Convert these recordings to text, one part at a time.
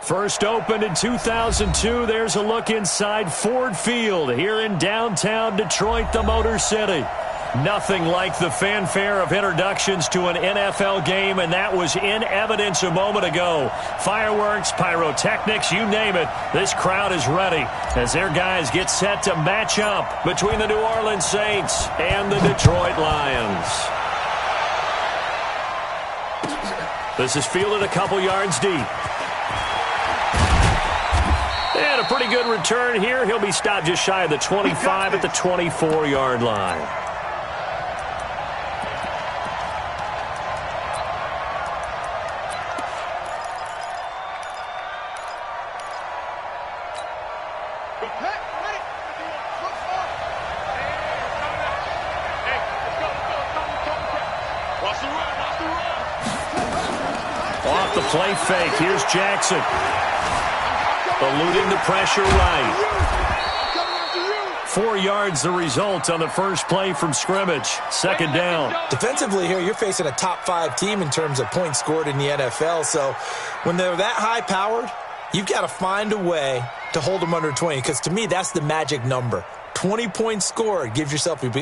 First opened in 2002. There's a look inside Ford Field here in downtown Detroit, the Motor City. Nothing like the fanfare of introductions to an NFL game, and that was in evidence a moment ago. Fireworks, pyrotechnics, you name it. This crowd is ready as their guys get set to match up between the New Orleans Saints and the Detroit Lions. This is fielded a couple yards deep. And a pretty good return here. He'll be stopped just shy of the 25 at the 24-yard line. Off the play fake. Here's Jackson. Eluding the pressure right. 4 yards the result on the first play from scrimmage. Second down. Defensively here, you're facing a top 5 team in terms of points scored in the NFL. So when they're that high-powered, you've got to find a way to hold them under 20. Because to me, that's the magic number. 20 points scored, you give yourself your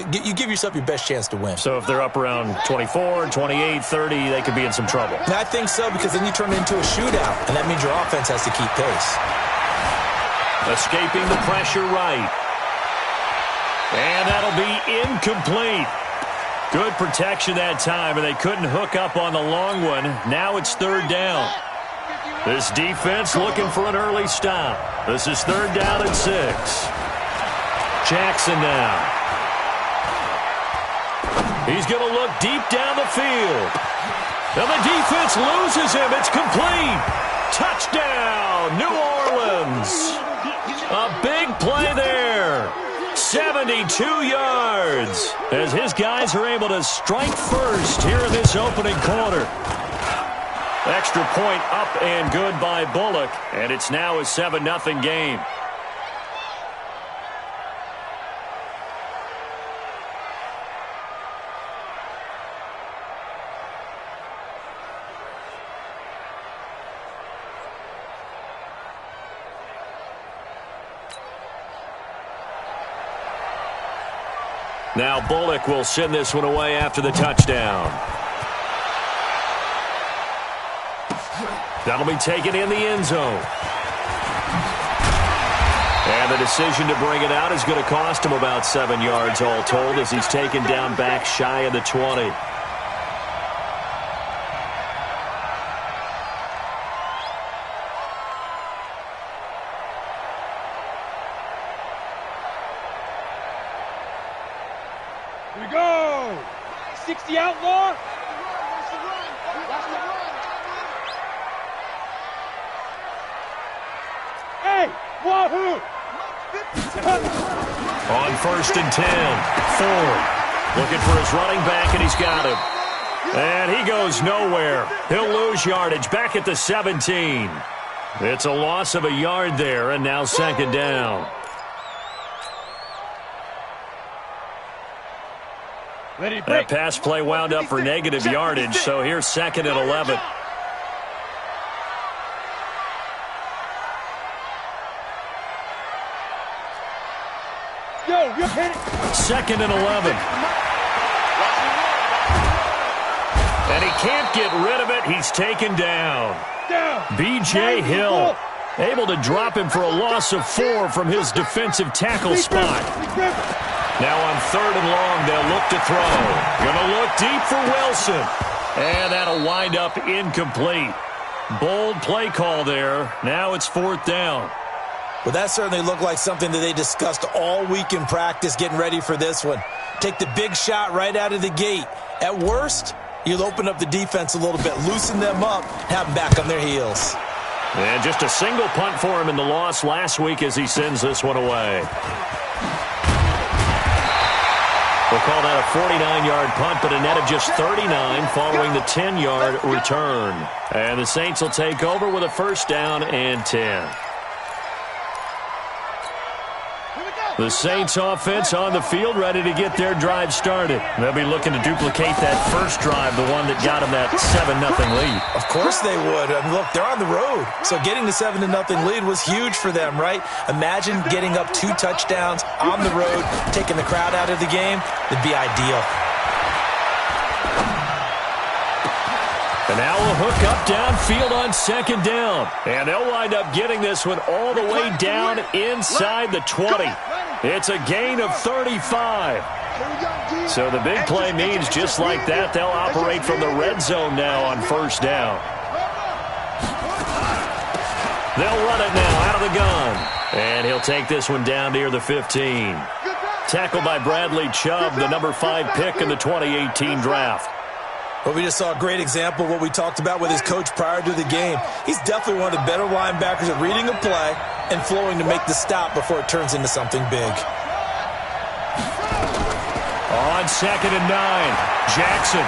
best chance to win. So if they're up around 24, 28, 30, they could be in some trouble. And I think so, because then you turn it into a shootout, and that means your offense has to keep pace. Escaping the pressure right. And that'll be incomplete. Good protection that time, and they couldn't hook up on the long one. Now it's third down. This defense looking for an early stop. This is third down and 6. Jackson now. He's going to look deep down the field. And the defense loses him. It's complete. Touchdown, New Orleans. A big play there. 72 yards as his guys are able to strike first here in this opening quarter. Extra point up and good by Bullock, and it's now a 7-0 game. Now Bullock will send this one away after the touchdown. That'll be taken in the end zone. And the decision to bring it out is going to cost him about 7 yards all told as he's taken down back shy of the 20. Here we go. 60 outlaw. Hey, wahoo! On first and 10, Ford looking for his running back, and he's got him. And he goes nowhere. He'll lose yardage back at the 17. It's a loss of a yard there, and now second down. That pass play wound up for negative yardage, so here's second and 11. Second and 11. And he can't get rid of it. He's taken down. B.J. Hill able to drop him for a loss of 4 from his defensive tackle spot. Now on third and long, they'll look to throw. Going to look deep for Wilson. And that'll wind up incomplete. Bold play call there. Now it's fourth down. Well, that certainly looked like something that they discussed all week in practice getting ready for this one. Take the big shot right out of the gate. At worst, you'll open up the defense a little bit, loosen them up, have them back on their heels. And just a single punt for him in the loss last week as he sends this one away. We'll call that a 49-yard punt, but a net of just 39 following the 10-yard return. And the Saints will take over with a first down and 10. Here we go. The Saints offense on the field, ready to get their drive started. They'll be looking to duplicate that first drive, the one that got them that 7-0 lead. Of course they would. I mean, look, they're on the road. So getting the 7-0 lead was huge for them, right? Imagine getting up 2 touchdowns on the road, taking the crowd out of the game. It'd be ideal. And now a hook up downfield on second down. And they'll wind up getting this one all the way down inside the 20. It's a gain of 35. So the big play means just like that, they'll operate from the red zone now on first down. They'll run it now out of the gun. And he'll take this one down near the 15. Tackled by Bradley Chubb, the number 5 pick in the 2018 draft. Well, we just saw a great example of what we talked about with his coach prior to the game. He's definitely one of the better linebackers at reading a play and flowing to make the stop before it turns into something big. On 2nd and 9, Jackson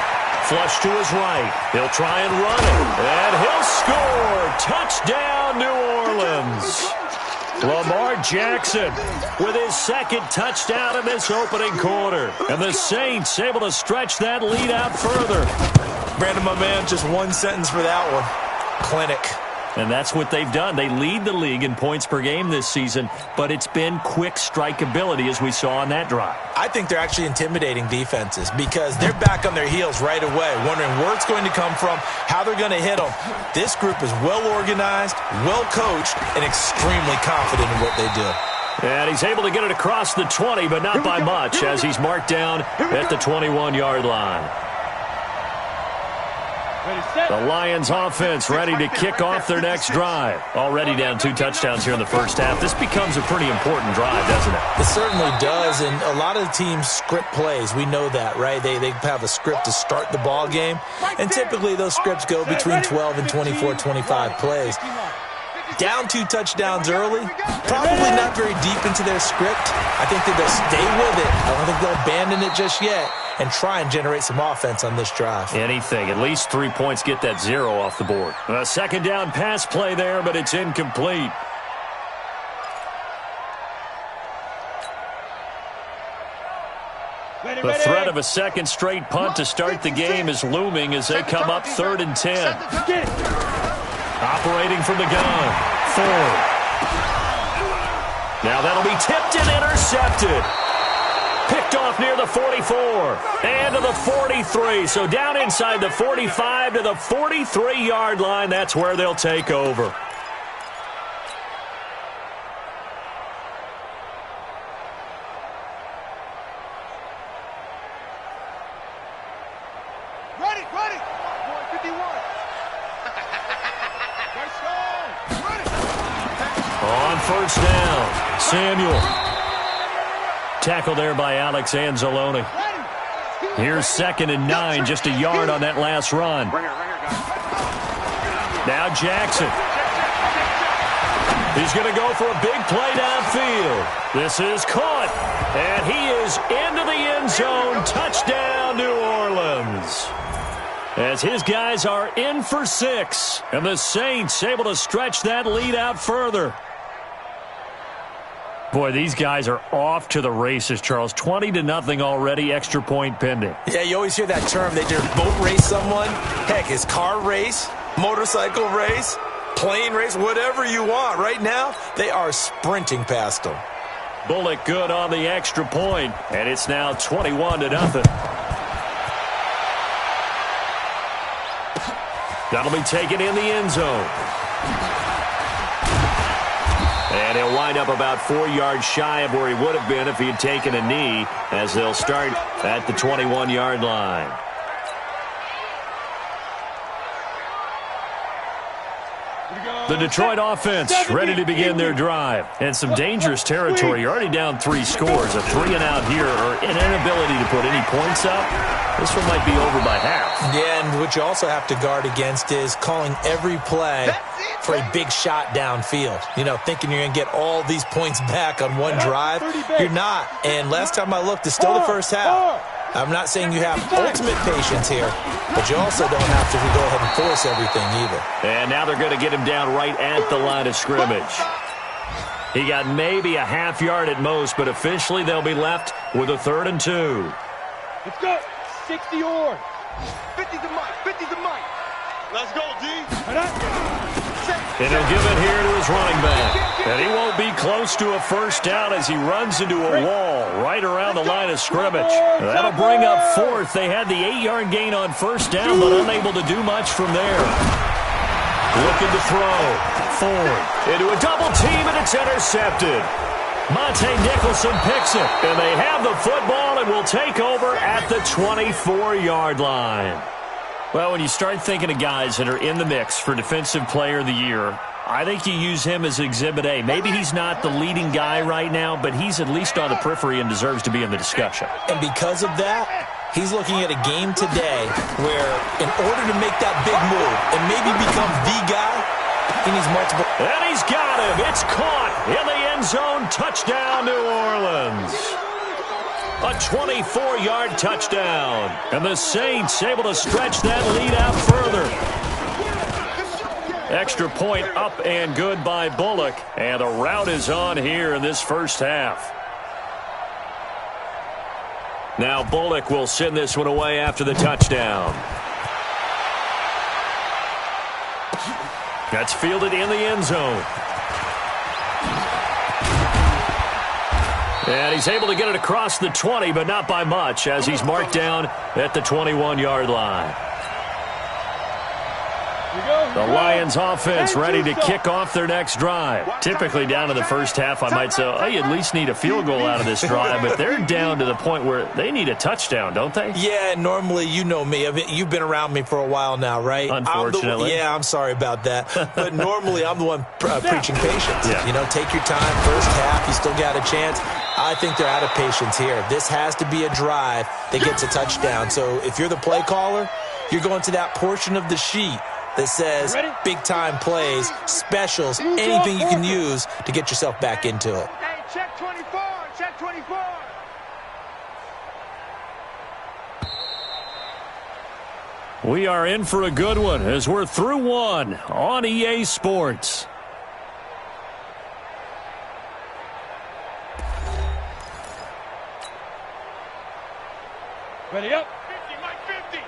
flush to his right. He'll try and run it, and he'll score. Touchdown, New Orleans. Lamar Jackson with his 2nd touchdown in this opening quarter. And the Saints able to stretch that lead out further. Brandon, my man, just one sentence for that one. Clinic. And that's what they've done. They lead the league in points per game this season, but it's been quick strikeability as we saw on that drive. I think they're actually intimidating defenses because they're back on their heels right away, wondering where it's going to come from, how they're going to hit them. This group is well organized, well coached, and extremely confident in what they do. And he's able to get it across the 20, but not by much, as he's marked down at the 21-yard line. The Lions offense ready to kick off their next drive. Already down 2 touchdowns here in the first half. This becomes a pretty important drive, doesn't it? It certainly does, and a lot of the teams script plays. We know that, right? They have a script to start the ball game, and typically those scripts go between 12 and 24, 25 plays. Down 2 touchdowns early, probably not very deep into their script. I think that they'll stay with it. I don't think they'll abandon it just yet and try and generate some offense on this drive. Anything. At least 3 points get that 0 off the board. A 2nd down pass play there, but it's incomplete. The threat of a 2nd straight punt to start the game is looming as they come up 3rd and 10. Operating from the gun. Ford. Now that'll be tipped and intercepted. Picked off near the 44 and to the 43. So down inside the 45 to the 43-yard line. That's where they'll take over. Ready. 51. On first down, Samuel. Tackle there by Alex Anzalone. Here's 2nd and 9, just a yard on that last run. Now Jackson. He's going to go for a big play downfield. This is caught, and he is into the end zone. Touchdown, New Orleans. As his guys are in for 6, and the Saints able to stretch that lead out further. Boy, these guys are off to the races, Charles. 20-0 already, extra point pending. Yeah, you always hear that term. They just boat race someone. Heck, it's car race, motorcycle race, plane race, whatever you want. Right now, they are sprinting past them. Bullock good on the extra point, and it's now 21-0. That'll be taken in the end zone. And he'll wind up about 4 yards shy of where he would have been if he had taken a knee, as they'll start at the 21-yard line. The Detroit offense ready to begin their drive. And some dangerous territory. You're already down 3 scores. A 3-and-out here, or an inability to put any points up. This one might be over by half. Yeah, and what you also have to guard against is calling every play for a big shot downfield. You know, thinking you're going to get all these points back on one drive. You're not. And last time I looked, it's still the first half. I'm not saying you have ultimate patience here, but you also don't have to go ahead and force everything either. And now they're going to get him down right at the line of scrimmage. He got maybe a half yard at most, but officially they'll be left with a 3rd and 2. Let's go. 60 yards. 50 to Mike. 50 to Mike. Let's go, D. And he'll give it here to his running back. And he won't be close to a first down as he runs into a wall right around the line of scrimmage. That'll bring up 4th. They had the 8-yard gain on first down, but unable to do much from there. Looking to throw. Ford into a double team, and it's intercepted. Monte Nicholson picks it, and they have the football and will take over at the 24-yard line. Well, when you start thinking of guys that are in the mix for Defensive Player of the Year, I think you use him as Exhibit A. Maybe he's not the leading guy right now, but he's at least on the periphery and deserves to be in the discussion. And because of that, he's looking at a game today where in order to make that big move and maybe become the guy, he needs multiple. And he's got him. It's caught in the end zone. Touchdown, New Orleans. A 24-yard touchdown. And the Saints able to stretch that lead out further. Extra point up and good by Bullock. And the route is on here in this first half. Now Bullock will send this one away after the touchdown. That's fielded in the end zone. And he's able to get it across the 20, but not by much, as he's marked down at the 21-yard line. The Lions offense ready to kick off their next drive. Typically down in the first half, I might say, oh, you at least need a field goal out of this drive, but they're down to the point where they need a touchdown, don't they? Yeah, normally, you know me. I mean, you've been around me for a while now, right? Unfortunately. I'm sorry about that. But normally, I'm the one preaching patience. Yeah. You know, take your time. First half, you still got a chance. I think they're out of patience here. This has to be a drive that gets a touchdown. So if you're the play caller, you're going to that portion of the sheet that says big-time plays, specials, anything you can use to get yourself back into it. Hey, check 24. Check 24. We are in for a good one as we're through one on EA Sports. Ready up. 50, Mike, 50.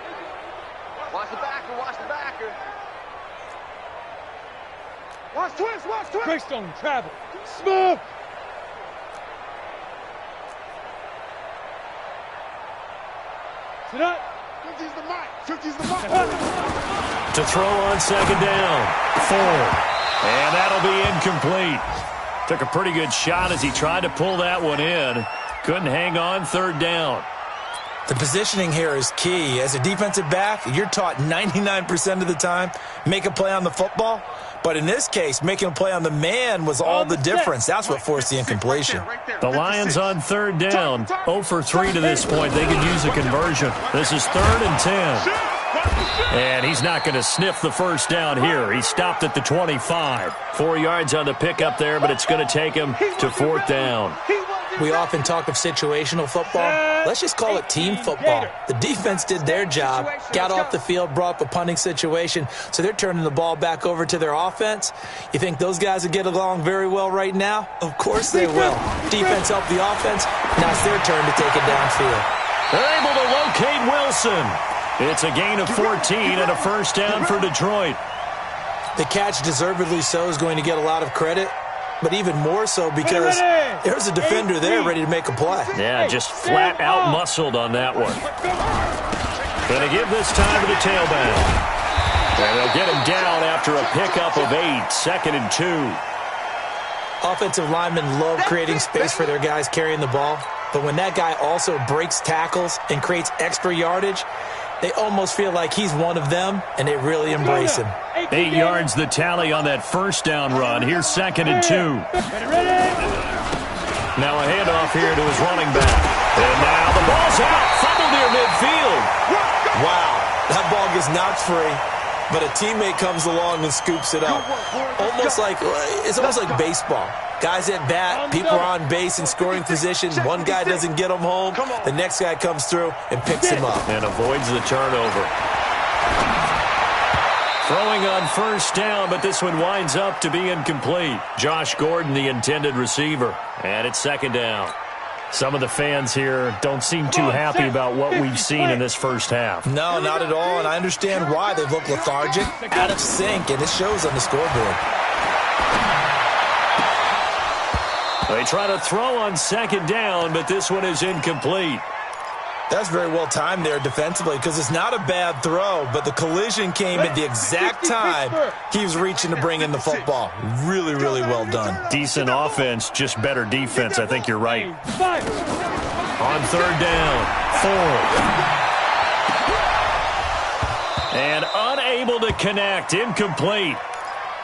Watch the backer, watch the backer. Watch twist, watch twist. Greystone, travel. Smoke. Sit up. 50's the mic. 50's the mic. To throw on second down. Ford. And that'll be incomplete. Took a pretty good shot as he tried to pull that one in. Couldn't hang on third down. The positioning here is key. As a defensive back, you're taught 99% of the time, make a play on the football. But in this case, making a play on the man was all the difference. That's what forced the incompletion. The Lions on third down. 0 for 3 to this point. They could use a conversion. This is 3rd and 10. And he's not going to sniff the first down here. He stopped at the 25. 4 yards on the pickup there, but it's going to take him to 4th down. We often talk of situational football. Let's just call it team football. The defense did their job, got off the field, brought up a punting situation, so they're turning the ball back over to their offense. You think those guys will get along very well right now? Of course they will. Defense helped the offense. Now it's their turn to take it downfield. They're able to locate Wilson. It's a gain of 14 and a first down for Detroit. The catch, deservedly so, is going to get a lot of credit. But even more so because there's a defender there ready to make a play. Yeah, just flat out muscled on that one. Going to give this time to the tailback. And they'll get him down after a pickup of 8, 2nd and 2. Offensive linemen love creating space for their guys carrying the ball. But when that guy also breaks tackles and creates extra yardage, they almost feel like he's one of them, and they really embrace him. 8 yards the tally on that first down run. Here's 2nd and 2. Now a handoff here to his running back. And now the ball's out. Fumble near midfield. Wow, that ball gets knocked free, but a teammate comes along and scoops it up. It's almost like baseball. Guys at bat, people are on base in scoring position. One guy doesn't get him home. The next guy comes through and picks him up. And avoids the turnover. Throwing on first down, but this one winds up to be incomplete. Josh Gordon, the intended receiver. And it's second down. Some of the fans here don't seem too happy about what we've seen in this first half. No, not at all, and I understand why. They've looked lethargic, out of sync, and it shows on the scoreboard. They try to throw on second down, but this one is incomplete. That's very well timed there defensively because it's not a bad throw, but the collision came at the exact time he was reaching to bring in the football. Really, really well done. Decent offense, just better defense. I think you're right. On third down, 4. And unable to connect, incomplete.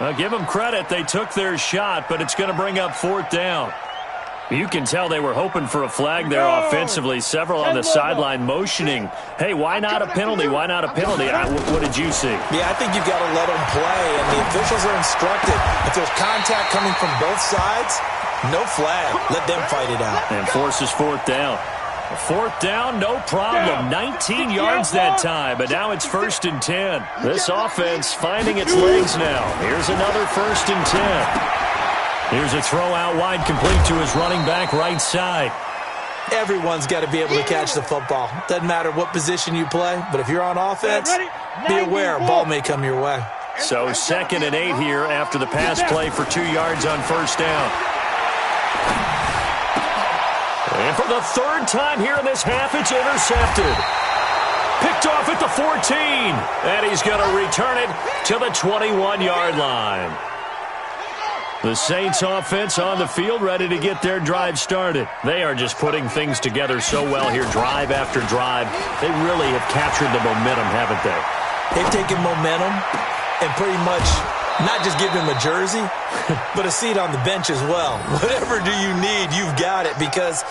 I'll give them credit. They took their shot, but it's going to bring up fourth down. You can tell they were hoping for a flag there offensively. Several on the sideline motioning. Hey, why not a penalty? Why not a penalty? What did you see? Yeah, I think you've got to let them play, and the officials are instructed. If there's contact coming from both sides, no flag. Let them fight it out. And forces fourth down. Fourth down, no problem. 19 yards that time, but now it's 1st and 10. This offense finding its legs now. Here's another 1st and 10. Here's a throw out wide, complete to his running back right side. Everyone's got to be able to catch the football. Doesn't matter what position you play, but if you're on offense, be aware a ball may come your way. So 2nd and 8 here after the pass play for 2 yards on first down. And for the 3rd time here in this half, it's intercepted. Picked off at the 14. And he's going to return it to the 21-yard line. The Saints offense on the field, ready to get their drive started. They are just putting things together so well here, drive after drive. They really have captured the momentum, haven't they? They've taken momentum and pretty much not just given him a jersey, but a seat on the bench as well. Whatever do you need, you've got it, because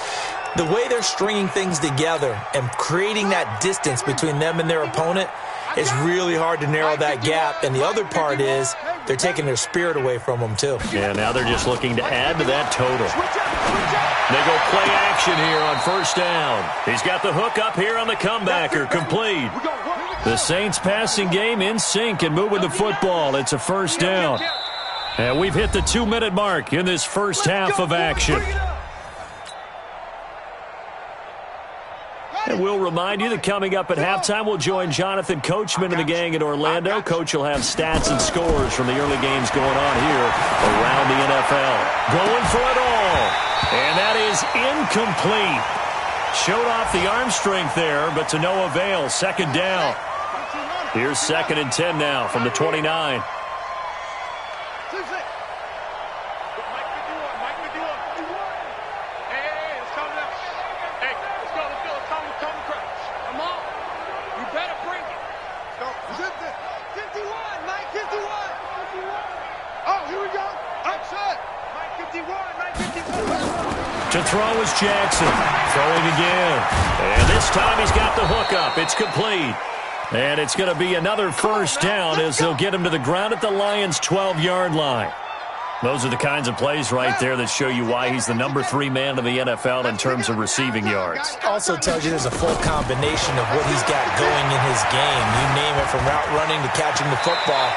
the way they're stringing things together and creating that distance between them and their opponent, it's really hard to narrow that gap. And the other part is they're taking their spirit away from them, too. Yeah, now they're just looking to add to that total. They go play action here on first down. He's got the hook up here on the comebacker, complete. The Saints passing game in sync and moving the football. It's a first down. And we've hit the 2-minute mark in this first half of action. And we'll remind you that coming up at halftime, we'll join Jonathan Coachman and the gang in Orlando. Coach will have stats and scores from the early games going on here around the NFL. Going for it all. And that is incomplete. Showed off the arm strength there, but to no avail. Second down. Here's 2nd and 10 now from the 29. To throw is Jackson. Throwing again. And this time he's got the hook up. It's complete. And it's going to be another first down as they'll get him to the ground at the Lions' 12-yard line. Those are the kinds of plays right there that show you why he's the number 3 man in the NFL in terms of receiving yards. Also tells you there's a full combination of what he's got going in his game. You name it, from route running to catching the football.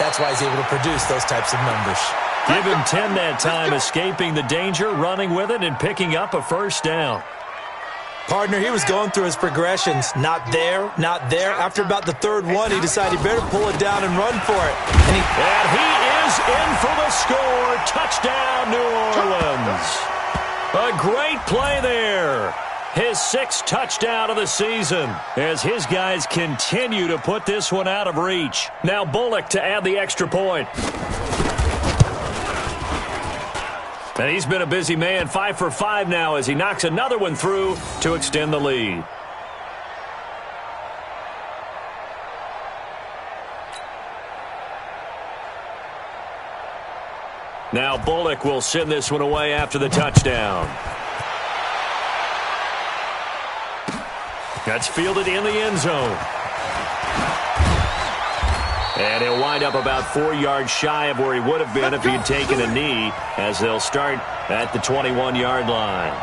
That's why he's able to produce those types of numbers. Give him 10 that time, escaping the danger, running with it, and picking up a first down. Partner, he was going through his progressions. Not there, not there. After about the 3rd one, he decided he better pull it down and run for it. And he is in for the score. Touchdown, New Orleans. A great play there. His 6th touchdown of the season as his guys continue to put this one out of reach. Now Bullock to add the extra point. And he's been a busy man, 5 for 5 now as he knocks another one through to extend the lead. Now Bullock will send this one away after the touchdown. That's fielded in the end zone. And he'll wind up about 4 yards shy of where he would have been if he had taken a knee, as they'll start at the 21-yard line.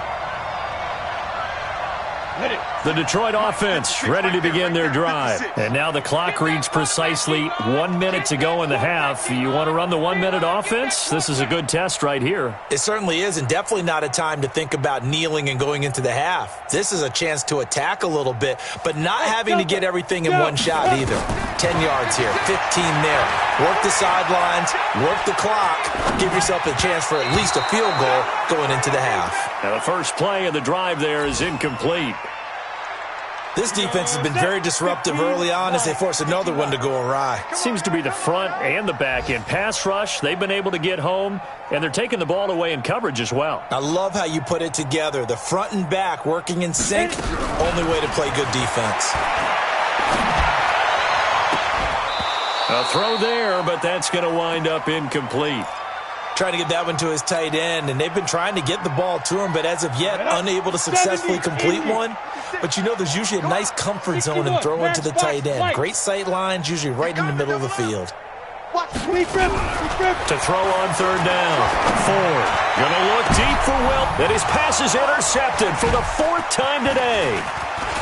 The Detroit offense ready to begin their drive. And now the clock reads precisely 1 minute to go in the half. You want to run the 1 minute offense? This is a good test right here. It certainly is, and definitely not a time to think about kneeling and going into the half. This is a chance to attack a little bit, but not having to get everything in one shot either. 10 yards here, 15 there. Work the sidelines, work the clock. Give yourself a chance for at least a field goal going into the half. Now the first play of the drive there is incomplete. This defense has been very disruptive early on as they force another one to go awry. Seems to be the front and the back end. Pass rush, they've been able to get home, and they're taking the ball away in coverage as well. I love how you put it together. The front and back working in sync, only way to play good defense. A throw there, but that's going to wind up incomplete. Trying to get that one to his tight end, and they've been trying to get the ball to him, but as of yet, unable to successfully complete one. But you know there's usually a nice comfort zone in throwing to the tight end. Great sight lines, usually right in the middle of the field. To throw on third down. Ford going to look deep for Wilt. And his pass is intercepted for the fourth time today.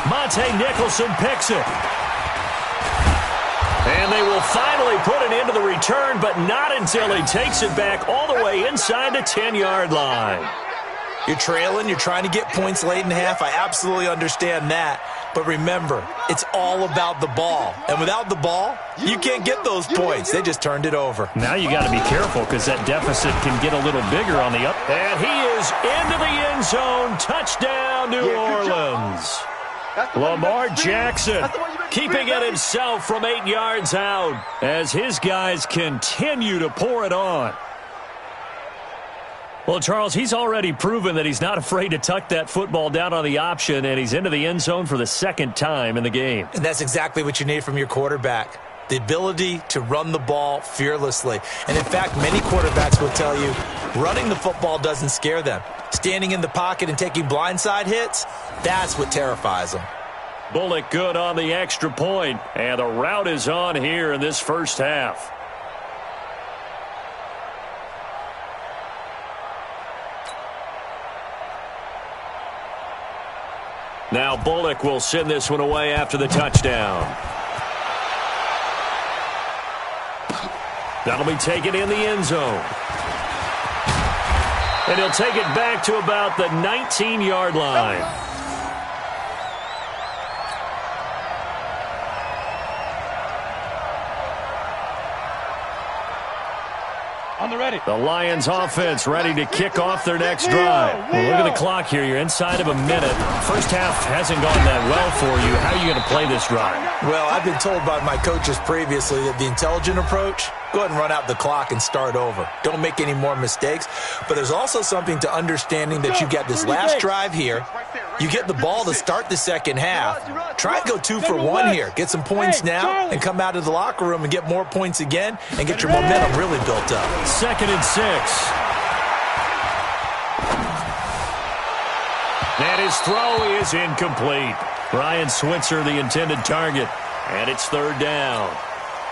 Monte Nicholson picks it. And they will finally put an end to the return, but not until he takes it back all the way inside the 10-yard line. You're trailing, you're trying to get points late in half. I absolutely understand that. But remember, it's all about the ball. And without the ball, you can't get those points. They just turned it over. Now you got to be careful because that deficit can get a little bigger on the up. And he is into the end zone. Touchdown, New Orleans. Lamar Jackson keeping it himself from 8 yards out as his guys continue to pour it on. Well, Charles, he's already proven that he's not afraid to tuck that football down on the option, and he's into the end zone for the second time in the game. And that's exactly what you need from your quarterback. The ability to run the ball fearlessly. And in fact, many quarterbacks will tell you running the football doesn't scare them. Standing in the pocket and taking blindside hits, that's what terrifies them. Bullock good on the extra point, and the route is on here in this first half. Now Bullock will send this one away after the touchdown. That'll be taken in the end zone. And he'll take it back to about the 19-yard line. On the ready. The Lions offense ready to kick off their next drive. Well, look at the clock here. You're inside of a minute. First half hasn't gone that well for you. How are you going to play this drive? Well, I've been told by my coaches previously that the intelligent approach, go ahead and run out the clock and start over. Don't make any more mistakes. But there's also something to understanding that you got this last drive here. You get the ball to start the second half. Try and go 2 for 1 here. Get some points now and come out of the locker room and get more points again and get your momentum really built up. 2nd and 6. And his throw is incomplete. Ryan Switzer, the intended target. And it's third down.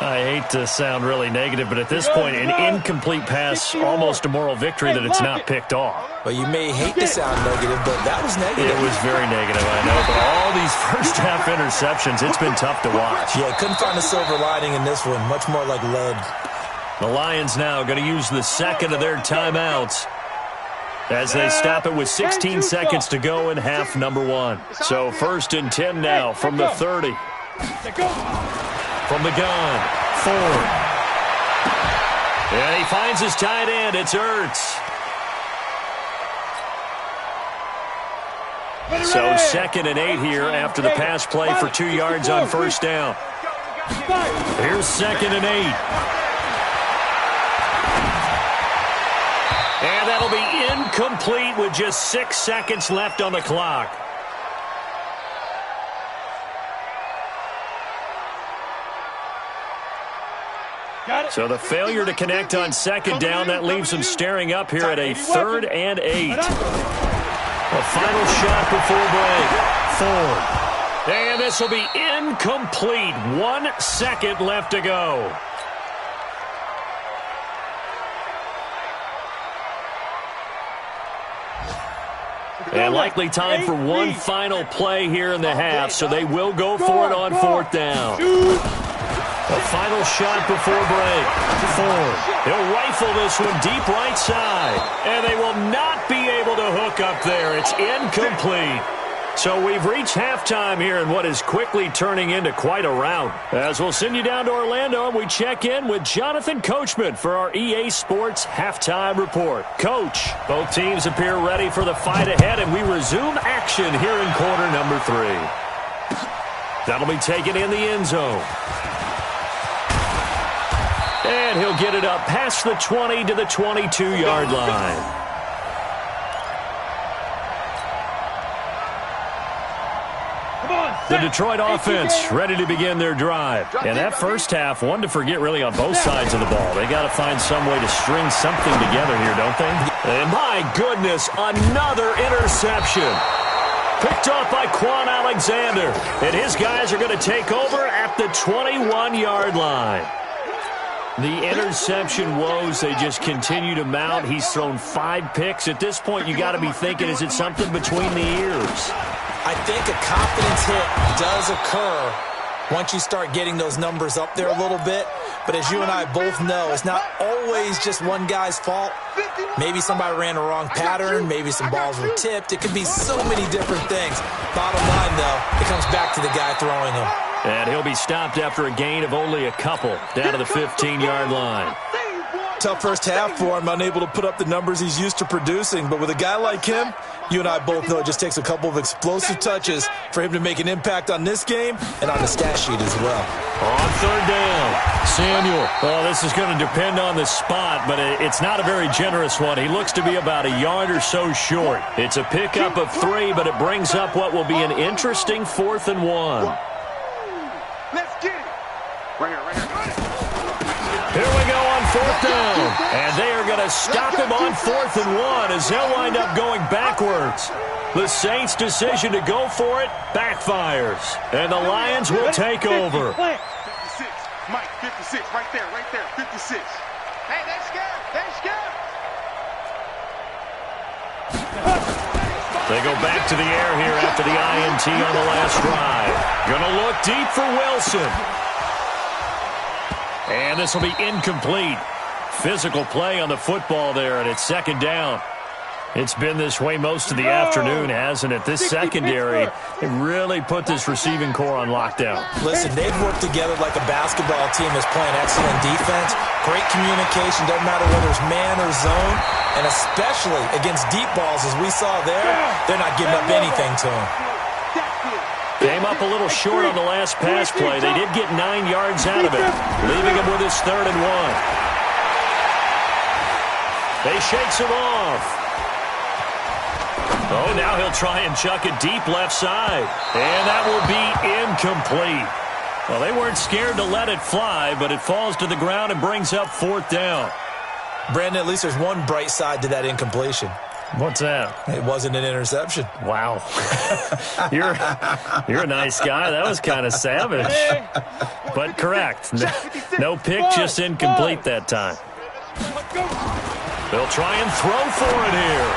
I hate to sound really negative, but at this point, an incomplete pass, almost a moral victory that it's not picked off. Well, you may hate to sound negative, but that was negative. It was very negative, I know, but all these first-half interceptions, it's been tough to watch. Yeah, couldn't find a silver lining in this one. Much more like lead. The Lions now going to use the second of their timeouts as they stop it with 16 seconds to go in half number 1. So 1st and 10 now from the 30. From the gun, Ford. And he finds his tight end. It's Ertz. So 2nd and 8 here after the pass play for 2 yards on first down. Here's 2nd and 8. And that'll be incomplete with just 6 seconds left on the clock. So the failure to connect on second down, that leaves them staring up here at a 3rd and 8. A final shot before break. Ford. And this will be incomplete. 1 second left to go. And likely time for one final play here in the half, so they will go for it on fourth down. A final shot before break. Ford. He'll rifle this one deep right side. And they will not be able to hook up there. It's incomplete. So we've reached halftime here in what is quickly turning into quite a rout. As we'll send you down to Orlando, and we check in with Jonathan Coachman for our EA Sports Halftime Report. Coach, both teams appear ready for the fight ahead, and we resume action here in quarter number 3. That'll be taken in the end zone. And he'll get it up past the 20 to the 22-yard line. The Detroit offense ready to begin their drive. And that first half, one to forget really on both sides of the ball. They got to find some way to string something together here, don't they? And my goodness, another interception. Picked off by Quan Alexander. And his guys are going to take over at the 21-yard line. The interception woes, they just continue to mount. He's thrown 5 picks. At this point, you got to be thinking, is it something between the ears? I think a confidence hit does occur once you start getting those numbers up there a little bit. But as you and I both know, it's not always just one guy's fault. Maybe somebody ran a wrong pattern. Maybe some balls were tipped. It could be so many different things. Bottom line, though, it comes back to the guy throwing them. And he'll be stopped after a gain of only a couple down to the 15-yard line. Tough first half for him, unable to put up the numbers he's used to producing. But with a guy like him, you and I both know it just takes a couple of explosive touches for him to make an impact on this game and on the stat sheet as well. On third down, Samuel. Well, this is going to depend on the spot, but it's not a very generous one. He looks to be about a yard or so short. It's a pickup of 3, but it brings up what will be an interesting 4th and 1. Let's get it. Right here. Here we go on 4th down. And they are going to stop him on 4th and 1 as he'll wind up going backwards. The Saints' decision to go for it backfires. And the Lions will take over. 56. Mike, 56. Right there. 56. Hey, they scared. They go back to the air here after the INT on the last drive. Going to look deep for Wilson. And this will be incomplete. Physical play on the football there, and it's 2nd down. It's been this way most of the afternoon, hasn't it? This secondary, they really put this receiving core on lockdown. Listen, they've worked together like a basketball team that's playing excellent defense. Great communication, doesn't matter whether it's man or zone. And especially against deep balls, as we saw there, they're not giving up anything to them. Came up a little short on the last pass play. They did get 9 yards out of it, leaving him with his 3rd and 1. They shakes him off. Oh, now he'll try and chuck it deep left side. And that will be incomplete. Well, they weren't scared to let it fly, but it falls to the ground and brings up 4th down. Brandon, at least there's one bright side to that incompletion. What's that? It wasn't an interception. Wow. You're a nice guy. That was kind of savage. But correct. No pick, just incomplete that time. They'll try and throw for it here.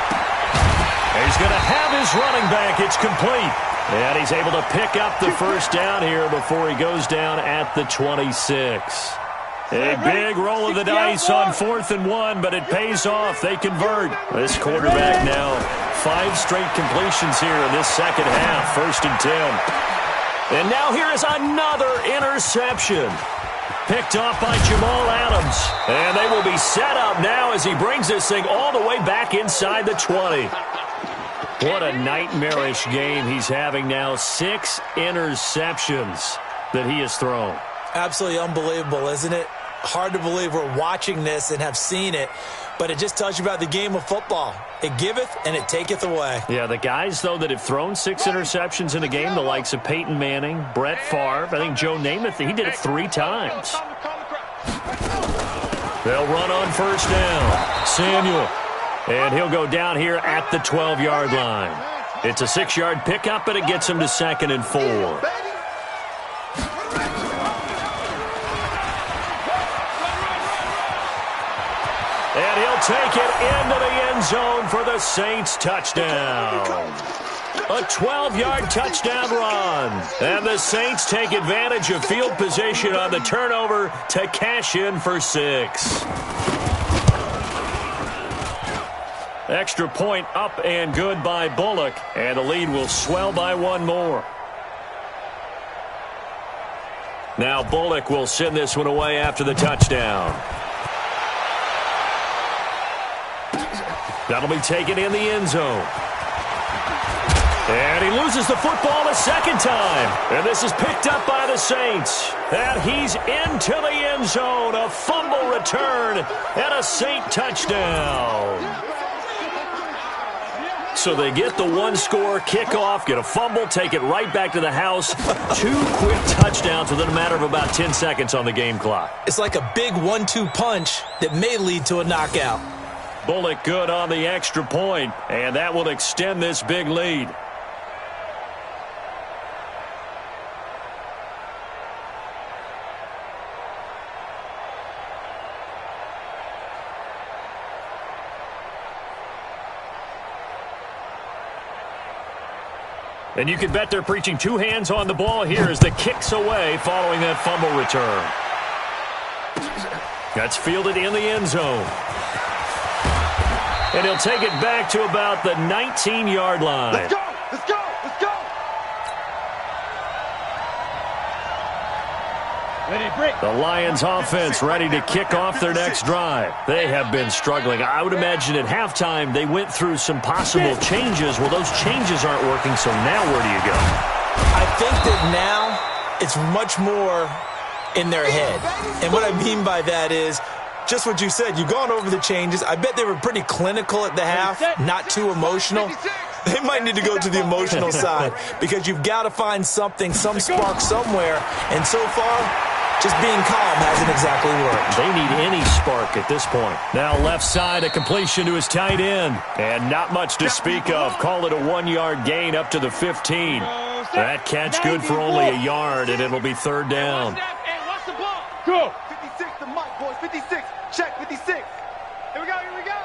He's going to have his running back. It's complete. And he's able to pick up the 1st down here before he goes down at the 26. A big roll of the dice on 4th and 1, but it pays off. They convert. This quarterback now, 5 straight completions here in this second half. 1st and 10. And now here is another interception. Picked off by Jamal Adams. And they will be set up now as he brings this thing all the way back inside the 20. What a nightmarish game he's having now. 6 interceptions that he has thrown. Absolutely unbelievable, isn't it? Hard to believe we're watching this and have seen it, but it just tells you about the game of football. It giveth and it taketh away. Yeah, the guys, though, that have thrown 6 interceptions in a game, the likes of Peyton Manning, Brett Favre, I think Joe Namath, he did it 3 times. They'll run on 1st down. Samuel. And he'll go down here at the 12-yard line. It's a 6-yard pickup, but it gets him to 2nd and 4. And he'll take it into the end zone for the Saints touchdown. A 12-yard touchdown run. And the Saints take advantage of field position on the turnover to cash in for 6. Extra point up and good by Bullock. And the lead will swell by 1 more. Now Bullock will send this one away after the touchdown. That'll be taken in the end zone. And he loses the football a second time. And this is picked up by the Saints. And he's into the end zone. A fumble return and a Saint touchdown. So they get the 1-score kickoff, get a fumble, take it right back to the house. 2 quick touchdowns within a matter of about 10 seconds on the game clock. It's like a big 1-2 punch that may lead to a knockout. Bullock good on the extra point, and that will extend this big lead. And you can bet they're preaching 2 hands on the ball here as the kick's away following that fumble return. That's fielded in the end zone. And he'll take it back to about the 19-yard line. Let's go! Let's go! Let's go! The Lions offense ready to kick off their next drive. They have been struggling. I would imagine at halftime they went through some possible changes. Well, those changes aren't working, so now where do you go? I think that now it's much more in their head. And what I mean by that is just what you said. You've gone over the changes. I bet they were pretty clinical at the half, not too emotional. They might need to go to the emotional side because you've got to find something, some spark somewhere. And so far, just being calm hasn't exactly worked. They need any spark at this point. Now left side, a completion to his tight end. And not much to speak of. Call it a 1-yard gain up to the 15. That catch good for only a yard, and it'll be 3rd down. Go! 56 to Mike, boys. 56. Check 56. Here we go, here we go.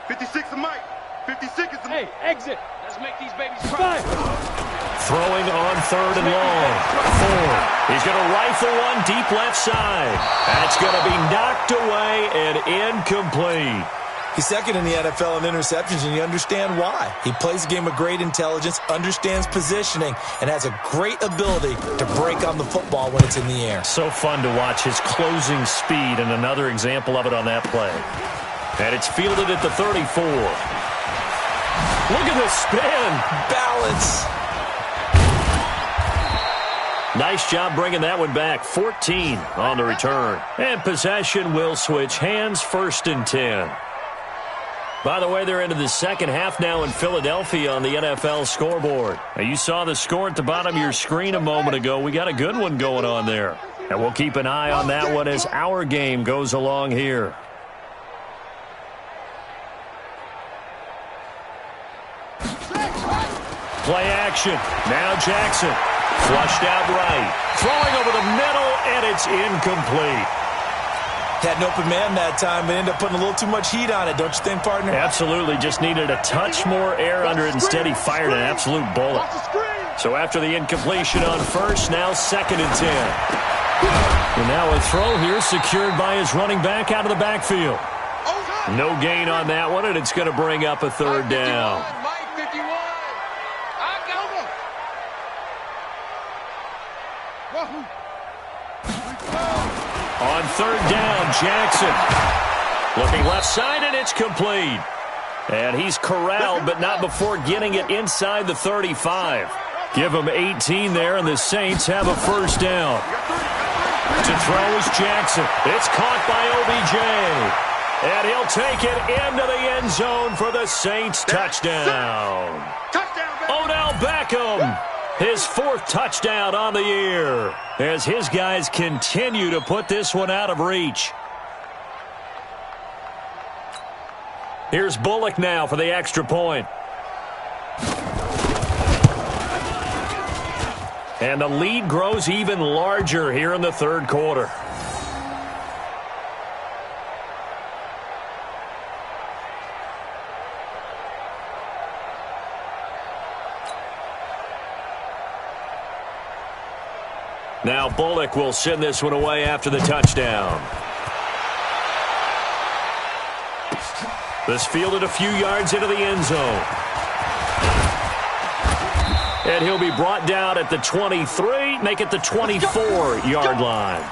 56 to Mike. 56 is the... Hey, exit. Let's make these babies cry. Throwing on 3rd and long. Ford. He's going to rifle one deep left side. That's going to be knocked away and incomplete. He's second in the NFL in interceptions, and you understand why. He plays a game of great intelligence, understands positioning, and has a great ability to break on the football when it's in the air. So fun to watch his closing speed, and another example of it on that play. And it's fielded at the 34. Look at the spin. Balance. Nice job bringing that one back. 14 on the return. And possession will switch hands, 1st and 10. By the way, they're into the second half now in Philadelphia on the NFL scoreboard. Now, you saw the score at the bottom of your screen a moment ago. We got a good one going on there. And we'll keep an eye on that one as our game goes along here. Play action. Now Jackson. Flushed out right. Throwing over the middle, and it's incomplete. Had an open man that time, but ended up putting a little too much heat on it, don't you think, partner? Absolutely. Just needed a touch more air under it. Instead, he fired an absolute bullet. So after the incompletion on 1st, now 2nd and 10. And now a throw here secured by his running back out of the backfield. No gain on that one, and it's going to bring up a 3rd down. On 3rd down, Jackson. Looking left side, and it's complete. And he's corralled, but not before getting it inside the 35. Give him 18 there, and the Saints have a 1st down. To throw is Jackson. It's caught by OBJ. And he'll take it into the end zone for the Saints touchdown. Odell Beckham. His 4th touchdown on the year as his guys continue to put this one out of reach. Here's Bullock now for the extra point. And the lead grows even larger here in the 3rd quarter. Now Bullock will send this one away after the touchdown. This fielded a few yards into the end zone. And he'll be brought down at the 23, make it the 24-yard line.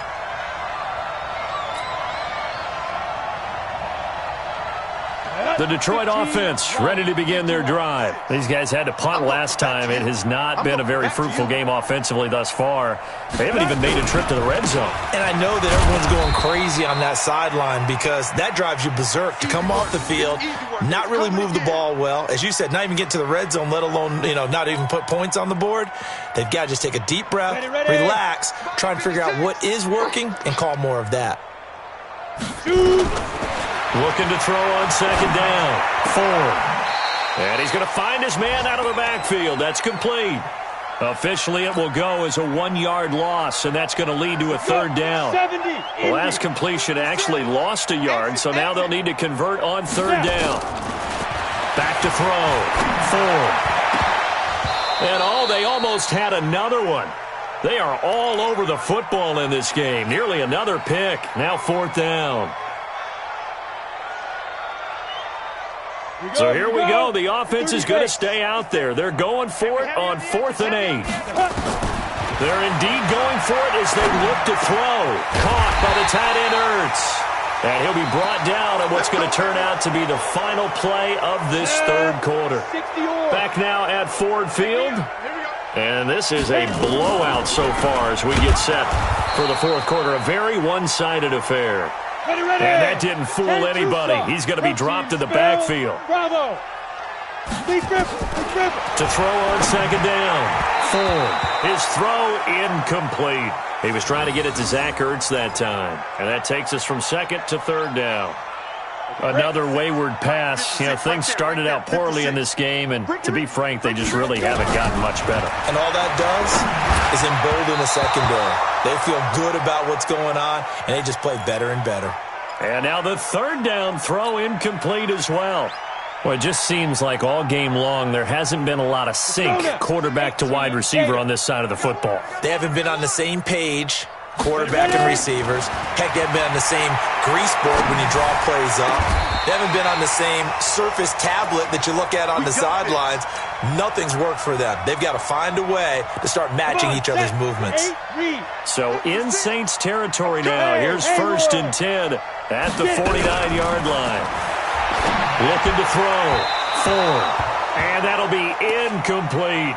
The Detroit offense ready to begin their drive. These guys had to punt last time. It has not been a very fruitful game offensively thus far. They haven't even made a trip to the red zone. And I know that everyone's going crazy on that sideline because that drives you berserk to come off the field, not really move the ball well. As you said, not even get to the red zone, let alone, not even put points on the board. They've got to just take a deep breath, relax, try and figure out what is working and call more of that. Looking to throw on second down. Ford. And he's going to find his man out of the backfield. That's complete. Officially, it will go as a 1-yard loss, and that's going to lead to a third down. The last completion actually lost a yard, so now they'll need to convert on third down. Back to throw. Ford. And they almost had another one. They are all over the football in this game. Nearly another pick. Now fourth down. So here we go. The offense is going to stay out there. They're going for it on 4th and 8. They're indeed going for it as they look to throw. Caught by the tight end Ertz. And he'll be brought down at what's going to turn out to be the final play of this third quarter. Back now at Ford Field. And this is a blowout so far as we get set for the fourth quarter. A very one-sided affair. And that didn't fool anybody. He's going to be dropped in the backfield. Bravo. To throw on second down. Ford. His throw incomplete. He was trying to get it to Zach Ertz that time. And that takes us from second to third down. Another wayward pass. Things started out poorly in this game, and to be frank, they just really haven't gotten much better. And all that does is embolden the secondary. They feel good about what's going on, and they just play better and better. And now the third down throw incomplete as well. Well, it just seems like all game long there hasn't been a lot of sync quarterback to wide receiver on this side of the football. They haven't been on the same page, quarterback and receivers. Heck, they haven't been on the same grease board when you draw plays up. They haven't been on the same surface tablet that you look at on the sidelines. Nothing's worked for them. They've got to find a way to start matching each other's movements. So in Saints territory now. Here's 1st and 10 at the 49-yard line. Looking to throw. Ford. And that'll be incomplete.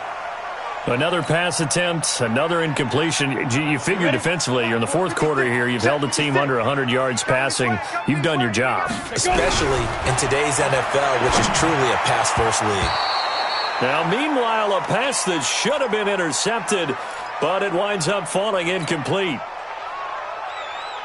Another pass attempt, another incompletion. You figure defensively, you're in the fourth quarter here. You've held the team under 100 yards passing. You've done your job. Especially in today's NFL, which is truly a pass-first league. Now, meanwhile, a pass that should have been intercepted, but it winds up falling incomplete.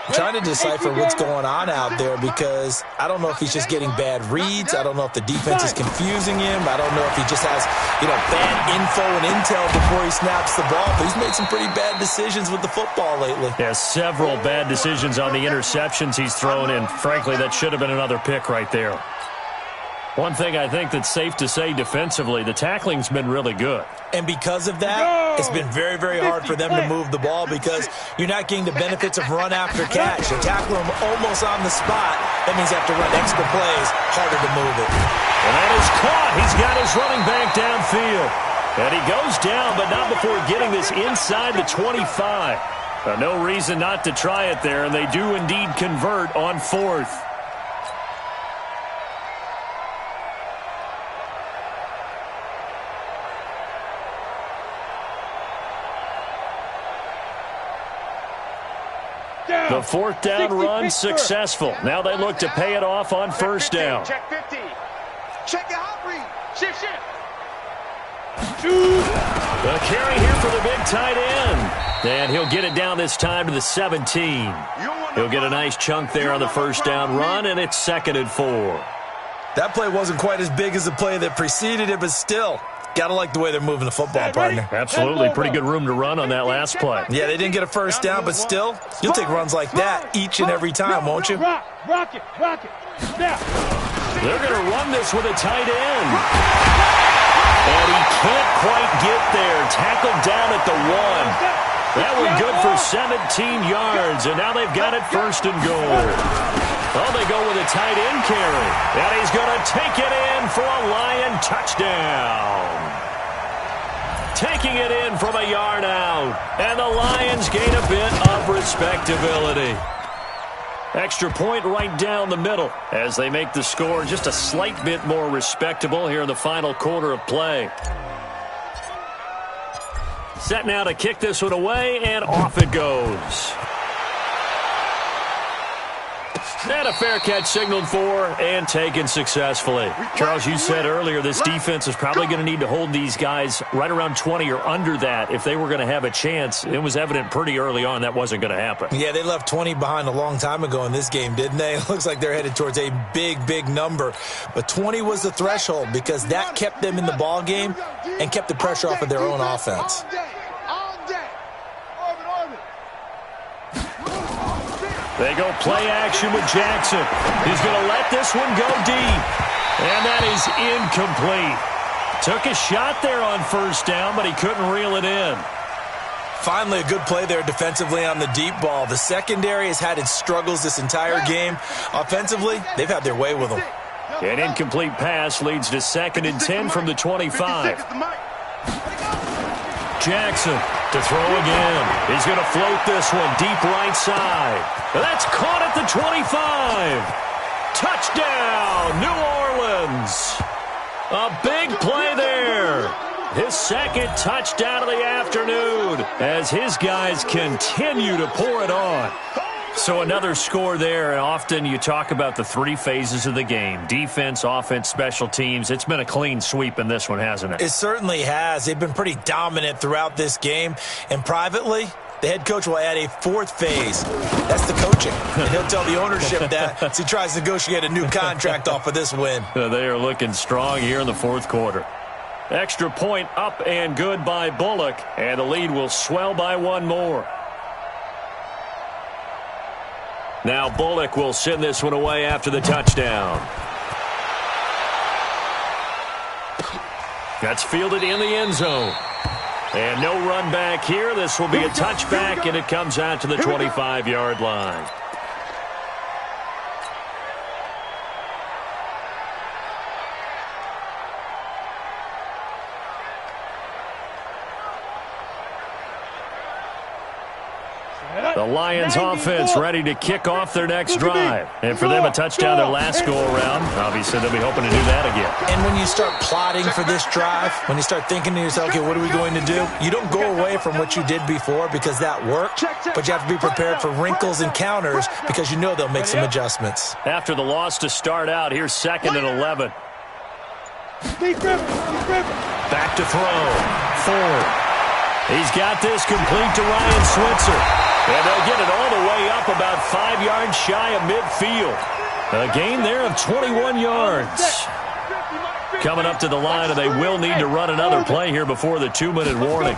I'm trying to decipher what's going on out there because I don't know if he's just getting bad reads. I don't know if the defense is confusing him. I don't know if he just has, bad info and intel before he snaps the ball. But he's made some pretty bad decisions with the football lately. Yeah, several bad decisions on the interceptions he's thrown in. Frankly, that should have been another pick right there. One thing I think that's safe to say defensively, the tackling's been really good. And because of that, it's been very, very hard for them to move the ball because you're not getting the benefits of run after catch. You're tackling them almost on the spot. That means you have to run extra plays, harder to move it. And that is caught. He's got his running back downfield. And he goes down, but not before getting this inside the 25. No reason not to try it there, and they do indeed convert on 4th. The fourth down run successful. Now they look to pay it off on first down. Check 50. Check the hot read. Shift. The carry here for the big tight end. And he'll get it down this time to the 17. He'll get a nice chunk there on the first down run, and it's 2nd and 4. That play wasn't quite as big as the play that preceded it, but still. Gotta like the way they're moving the football, partner. Absolutely. Pretty good room to run on that last play. Yeah, they didn't get a first down, but still, you'll take runs like that each and every time, won't you? Rock it. Snap. They're going to run this with a tight end. And he can't quite get there. Tackled down at the 1. That one good for 17 yards, and now they've got it first and goal. Oh, they go with a tight end carry. And he's going to take it in for a Lion touchdown. Taking it in from a yard out. And the Lions gain a bit of respectability. Extra point right down the middle as they make the score just a slight bit more respectable here in the final quarter of play. Set now to kick this one away, and off it goes. And a fair catch signaled for and taken successfully. Charles, you said earlier this defense is probably going to need to hold these guys right around 20 or under that if they were going to have a chance. It was evident pretty early on that wasn't going to happen. Yeah, they left 20 behind a long time ago in this game, didn't they? It looks like they're headed towards a big, big number. But 20 was the threshold because that kept them in the ball game and kept the pressure off of their own offense. They go play action with Jackson. He's going to let this one go deep. And that is incomplete. Took a shot there on first down, but he couldn't reel it in. Finally, a good play there defensively on the deep ball. The secondary has had its struggles this entire game. Offensively, they've had their way with them. An incomplete pass leads to 2nd and 10 from the 25. Jackson to throw again. He's going to float this one deep right side. That's caught at the 25. Touchdown, New Orleans. A big play there. His 2nd touchdown of the afternoon as his guys continue to pour it on. So another score there, and often you talk about the 3 phases of the game. Defense, offense, special teams. It's been a clean sweep in this one, hasn't it? It certainly has. They've been pretty dominant throughout this game. And privately, the head coach will add a 4th phase. That's the coaching. And he'll tell the ownership that as he tries to negotiate a new contract off of this win. They are looking strong here in the 4th quarter. Extra point up and good by Bullock. And the lead will swell by 1 more. Now Bullock will send this one away after the touchdown. That's fielded in the end zone. And no run back here. This will be a touchback, and it comes out to the 25-yard line. The Lions offense ready to kick off their next drive. And for them, a touchdown their last go-around. Obviously, they'll be hoping to do that again. And when you start plotting for this drive, when you start thinking to yourself, okay, what are we going to do? You don't go away from what you did before because that worked, but you have to be prepared for wrinkles and counters because you know they'll make some adjustments. After the loss to start out, here's 2nd and 11. Back to throw. Ford. He's got this complete to Ryan Switzer. And they'll get it all the way up about 5 yards shy of midfield. A gain there of 21 yards. Coming up to the line, and they will need to run another play here before the 2-minute warning.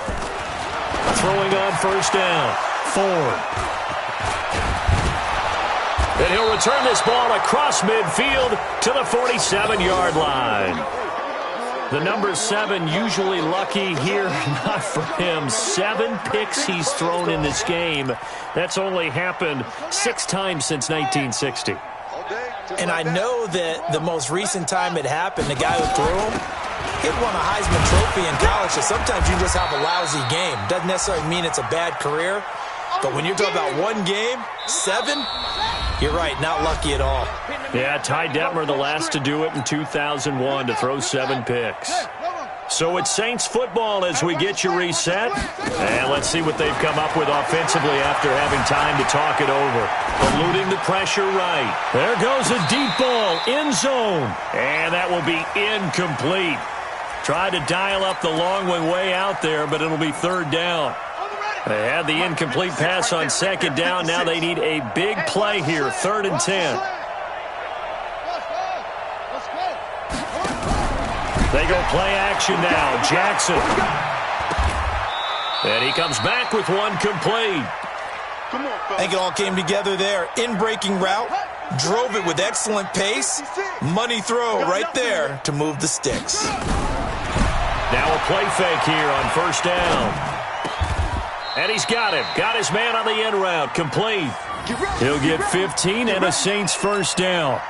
Throwing on first down. Ford. And he'll return this ball across midfield to the 47-yard line. The number 7 usually lucky here, not for him. 7 picks he's thrown in this game. That's only happened 6 times since 1960. And I know that the most recent time it happened, the guy who threw him, he won a Heisman Trophy in college, so sometimes you just have a lousy game. Doesn't necessarily mean it's a bad career, but when you're talking about 1 game, 7, you're right, not lucky at all. Yeah, Ty Detmer, the last to do it in 2001, to throw 7 picks. So it's Saints football as we get you reset. And let's see what they've come up with offensively after having time to talk it over. Eluding the pressure right. There goes a deep ball, end zone. And that will be incomplete. Tried to dial up the long one way out there, but it'll be 3rd down. They had the incomplete pass on 2nd down. Now they need a big play here, 3rd and 10. They go play action now. Jackson. And he comes back with one complete. I think it all came together there. In-breaking route, drove it with excellent pace. Money throw right there to move the sticks. Now a play fake here on first down. And he's got him. Got his man on the end route. Complete. He'll get 15 and a Saints first down.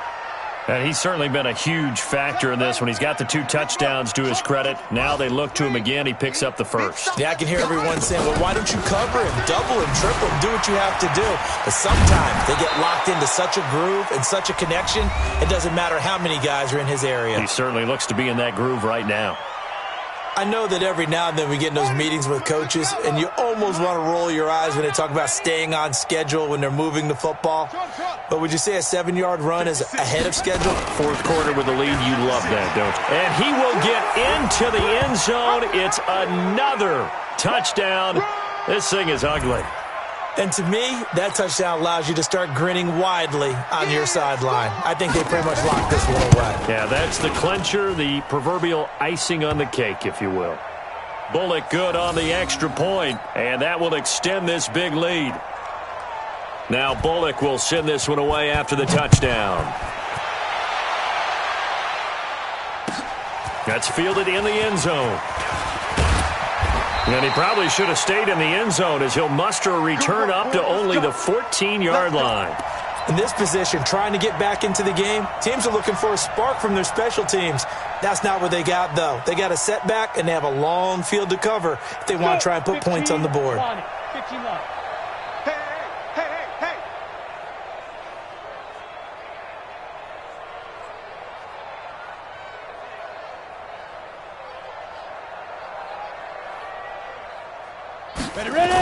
And he's certainly been a huge factor in this when he's got the 2 touchdowns to his credit. Now they look to him again. He picks up the first. Yeah, I can hear everyone saying, well, why don't you cover him, double him, triple him, do what you have to do. But sometimes they get locked into such a groove and such a connection, it doesn't matter how many guys are in his area. He certainly looks to be in that groove right now. I know that every now and then we get in those meetings with coaches, and you almost want to roll your eyes when they talk about staying on schedule when they're moving the football. But would you say a 7-yard run is ahead of schedule? Fourth quarter with the lead, you love that, don't you? And he will get into the end zone. It's another touchdown. This thing is ugly. And to me, that touchdown allows you to start grinning widely on your sideline. I think they pretty much locked this one away. Yeah, that's the clincher, the proverbial icing on the cake, if you will. Bullock good on the extra point, and that will extend this big lead. Now Bullock will send this one away after the touchdown. That's fielded in the end zone. And he probably should have stayed in the end zone as he'll muster a return up to only the 14-yard line. In this position, trying to get back into the game, teams are looking for a spark from their special teams. That's not what they got, though. They got a setback, and they have a long field to cover if they want to try and put points on the board. 15 left. Hey. Ready.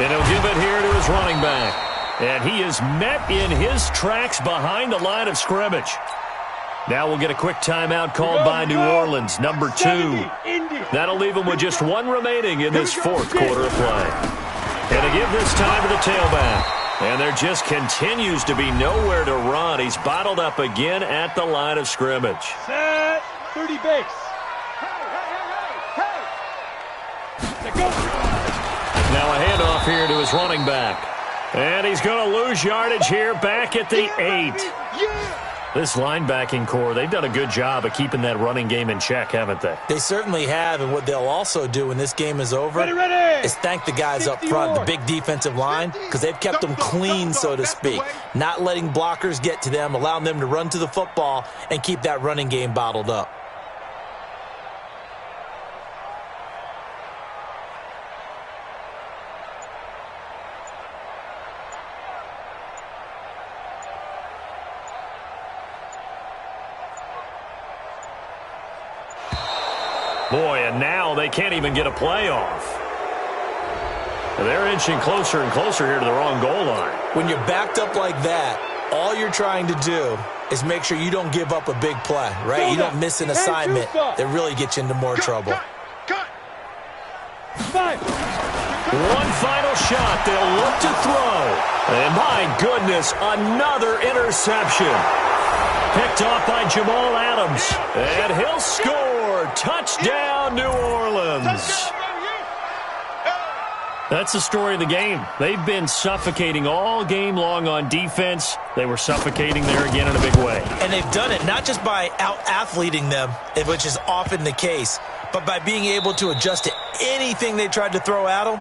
And he'll give it here to his running back. And he is met in his tracks behind the line of scrimmage. Now we'll get a quick timeout called by New Orleans, number 2. That'll leave him with just 1 remaining in this fourth quarter of play. And to give this time to the tailback. And there just continues to be nowhere to run. He's bottled up again at the line of scrimmage. Set. 30 base. Now a handoff here to his running back. And he's going to lose yardage here back at the 8. This linebacking core, they've done a good job of keeping that running game in check, haven't they? They certainly have, and what they'll also do when this game is over is thank the guys up front, the big defensive line, because they've kept them clean, so to speak, not letting blockers get to them, allowing them to run to the football and keep that running game bottled up. Boy, and now they can't even get a playoff. They're inching closer and closer here to the wrong goal line. When you're backed up like that, all you're trying to do is make sure you don't give up a big play, right? You don't miss an assignment that really gets you into more trouble. One final shot. They'll look to throw. And my goodness, another interception. Picked off by Jamal Adams. And he'll score. Touchdown, New Orleans. That's the story of the game. They've been suffocating all game long on defense. They were suffocating there again in a big way. And they've done it not just by out-athleting them, which is often the case, but by being able to adjust to anything they tried to throw at them.